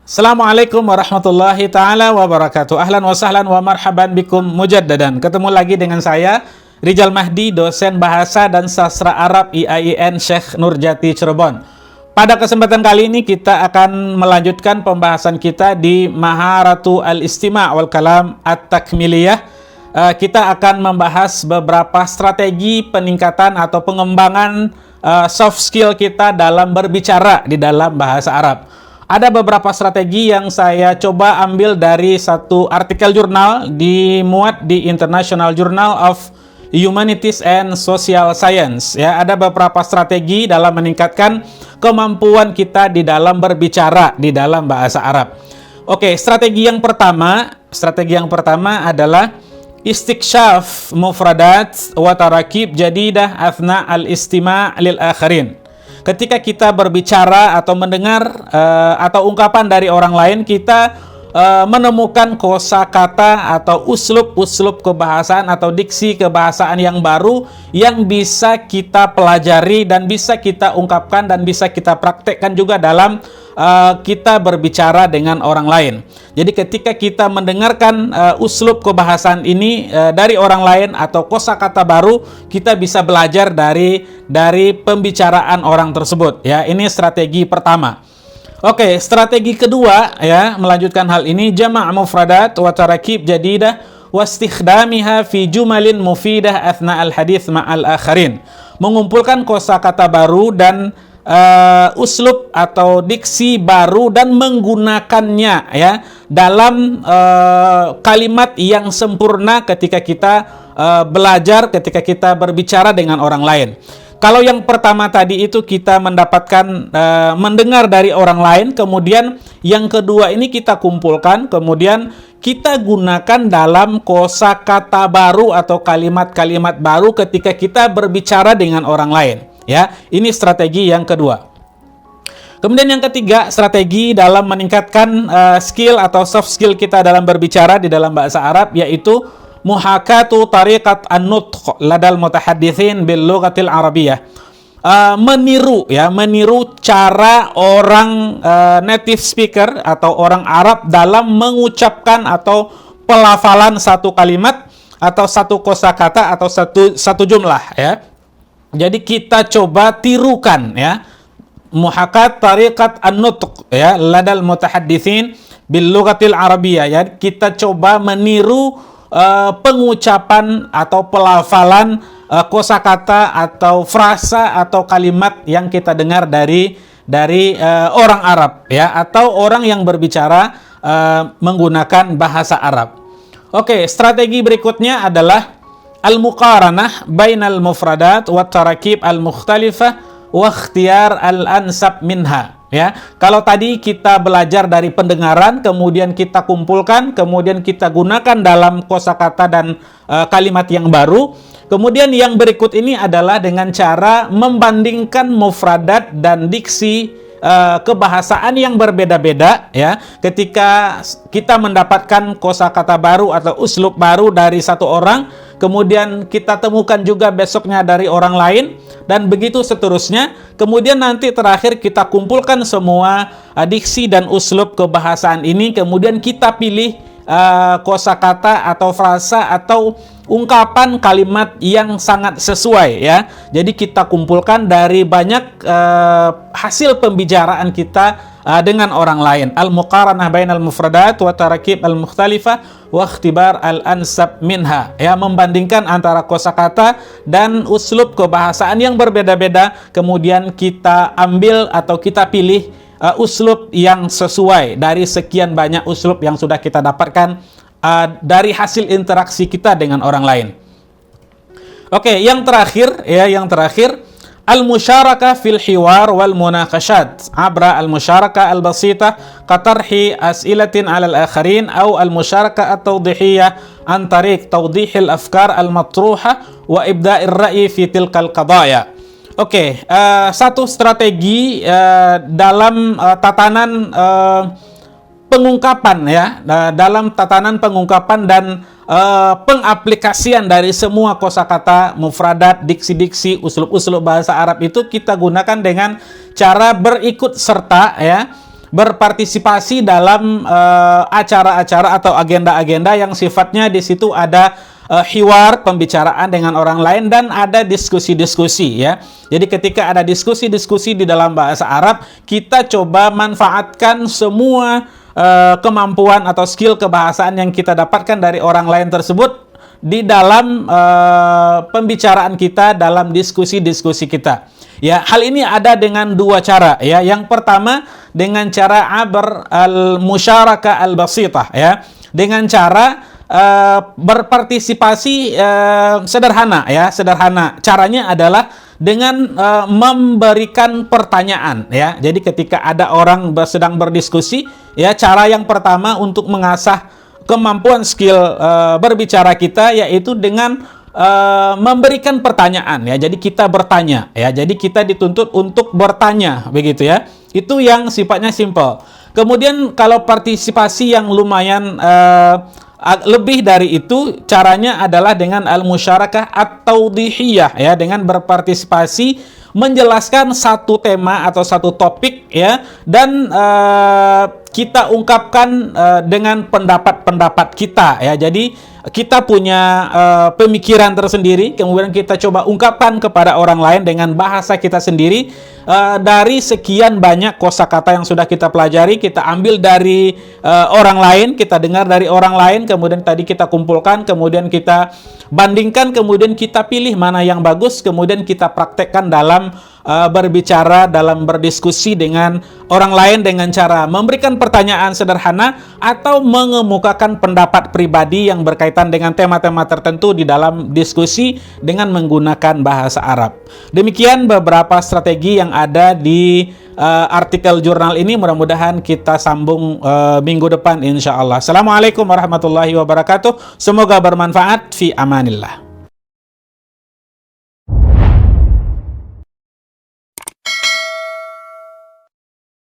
Assalamualaikum warahmatullahi ta'ala wabarakatuh. Ahlan wa sahlan wa marhaban bikum mujaddadan. Ketemu lagi dengan saya, Rijal Mahdi, dosen Bahasa dan Sastra Arab IAIN Syekh Nurjati Cirebon. Pada kesempatan kali ini kita akan melanjutkan pembahasan kita di Maharatu al-Istima' wal Kalam at-Takmiliyah. Kita akan membahas beberapa strategi peningkatan atau pengembangan soft skill kita dalam berbicara di dalam bahasa Arab. Ada beberapa strategi yang saya coba ambil dari satu artikel jurnal dimuat di International Journal of Humanities and Social Science. Ya, ada beberapa strategi dalam meningkatkan kemampuan kita di dalam berbicara di dalam bahasa Arab. Oke, strategi yang pertama adalah istikshaf mufradat wa tarakib jadidah athna al-istima' lil akharin. Ketika kita berbicara atau mendengar atau ungkapan dari orang lain, kita menemukan kosakata atau uslub kebahasaan atau diksi kebahasaan yang baru yang bisa kita pelajari dan bisa kita ungkapkan dan bisa kita praktekkan juga dalam kita berbicara dengan orang lain. Jadi ketika kita mendengarkan uslub kebahasaan ini dari orang lain atau kosakata baru, kita bisa belajar dari pembicaraan orang tersebut. Ya, ini strategi pertama. Oke, strategi kedua, ya, melanjutkan hal ini, jama' mufradat wa tarakib jadidah wa istikhdamiha fi jumalin mufidah athna al-hadith ma'al akharin. Mengumpulkan kosakata baru dan uslub atau diksi baru dan menggunakannya, ya, dalam kalimat yang sempurna ketika kita belajar, ketika kita berbicara dengan orang lain. Kalau yang pertama tadi itu kita mendapatkan mendengar dari orang lain, kemudian yang kedua ini kita kumpulkan, kemudian kita gunakan dalam kosakata baru atau kalimat-kalimat baru ketika kita berbicara dengan orang lain. Ya, ini strategi yang kedua. Kemudian yang ketiga, strategi dalam meningkatkan skill atau soft skill kita dalam berbicara di dalam bahasa Arab, yaitu muhakatu tariqat an-nutq ladal mutahaddithin bil lughatil arabiyyah. Meniru cara orang native speaker atau orang Arab dalam mengucapkan atau pelafalan satu kalimat atau satu kosakata atau satu jumlah, ya. Jadi kita coba tirukan, ya, muhakat tariqat an-nutq, ya, ladal mutahaddithin bil lughatil arabiyyah, ya. Kita coba meniru pengucapan atau pelafalan kosakata atau frasa atau kalimat yang kita dengar dari orang Arab, ya, atau orang yang berbicara menggunakan bahasa Arab. Oke, strategi berikutnya adalah al-muqaranah bainal mufradat wa tarakib al-mukhtalifah wa ikhtiyar al-ansab minha. Ya, kalau tadi kita belajar dari pendengaran, kemudian kita kumpulkan, kemudian kita gunakan dalam kosakata dan kalimat yang baru. Kemudian yang berikut ini adalah dengan cara membandingkan mufradat dan diksi kebahasaan yang berbeda-beda, ya. Ketika kita mendapatkan kosakata baru atau uslub baru dari satu orang, kemudian kita temukan juga besoknya dari orang lain, dan begitu seterusnya. Kemudian nanti terakhir kita kumpulkan semua diksi dan uslub kebahasaan ini, kemudian kita pilih kosakata atau frasa atau ungkapan kalimat yang sangat sesuai, ya. Jadi kita kumpulkan dari banyak hasil pembicaraan kita dengan orang lain. Al-muqaranah bainal mufradat wa tarakib al-mukhtalifah wa ikhtibar al-ansab minha, ya, membandingkan antara kosakata dan uslub kebahasaan yang berbeda-beda, kemudian kita ambil atau kita pilih uslub yang sesuai dari sekian banyak uslub yang sudah kita dapatkan dari hasil interaksi kita dengan orang lain. Oke, yang terakhir, ya, al-musyarakah fil hiwar wal munaqashat abra al-musyarakah al-basitah qatarhi as'ilatin 'ala al-akharin aw al-musyarakah at-tawdihiyah an tariq tawdihil afkar al-matruha wa ibda'ir ra'yi fi tilkal qadaya. Oke, satu strategi dalam tatanan pengungkapan, ya, dalam tatanan pengungkapan dan pengaplikasian dari semua kosakata, mufradat, diksi-diksi, uslub-uslub bahasa Arab itu kita gunakan dengan cara berikut serta, ya, berpartisipasi dalam acara-acara atau agenda-agenda yang sifatnya di situ ada hiwar, pembicaraan dengan orang lain, dan ada diskusi-diskusi, ya. Jadi ketika ada diskusi-diskusi di dalam bahasa Arab, kita coba manfaatkan semua kemampuan atau skill kebahasaan yang kita dapatkan dari orang lain tersebut di dalam pembicaraan kita, dalam diskusi-diskusi kita. Ya, hal ini ada dengan dua cara, ya. Yang pertama dengan cara al-musyarakah al-basitah, ya. Dengan cara berpartisipasi sederhana, ya, sederhana. Caranya adalah dengan memberikan pertanyaan, ya. Jadi ketika ada orang sedang berdiskusi, ya, cara yang pertama untuk mengasah kemampuan skill berbicara kita yaitu dengan memberikan pertanyaan, ya. Jadi kita bertanya, ya. Jadi kita dituntut untuk bertanya, begitu, ya. Itu yang sifatnya simple. Kemudian kalau partisipasi yang lumayan lebih dari itu, caranya adalah dengan al-musyarakah at-tawdihiyah, ya, dengan berpartisipasi menjelaskan satu tema atau satu topik, ya, dan kita ungkapkan dengan pendapat-pendapat kita, ya. Jadi kita punya pemikiran tersendiri, kemudian kita coba ungkapkan kepada orang lain dengan bahasa kita sendiri. Dari sekian banyak kosakata yang sudah kita pelajari, kita ambil dari orang lain, kita dengar dari orang lain, kemudian tadi kita kumpulkan, kemudian kita bandingkan, kemudian kita pilih mana yang bagus, kemudian kita praktekkan dalam berbicara, dalam berdiskusi dengan orang lain dengan cara memberikan pertanyaan sederhana atau mengemukakan pendapat pribadi yang berkaitan dengan tema-tema tertentu di dalam diskusi dengan menggunakan bahasa Arab. Demikian beberapa strategi yang ada di artikel jurnal ini. Mudah-mudahan kita sambung minggu depan insya Allah. Assalamualaikum warahmatullahi wabarakatuh. Semoga bermanfaat. Fi amanillah.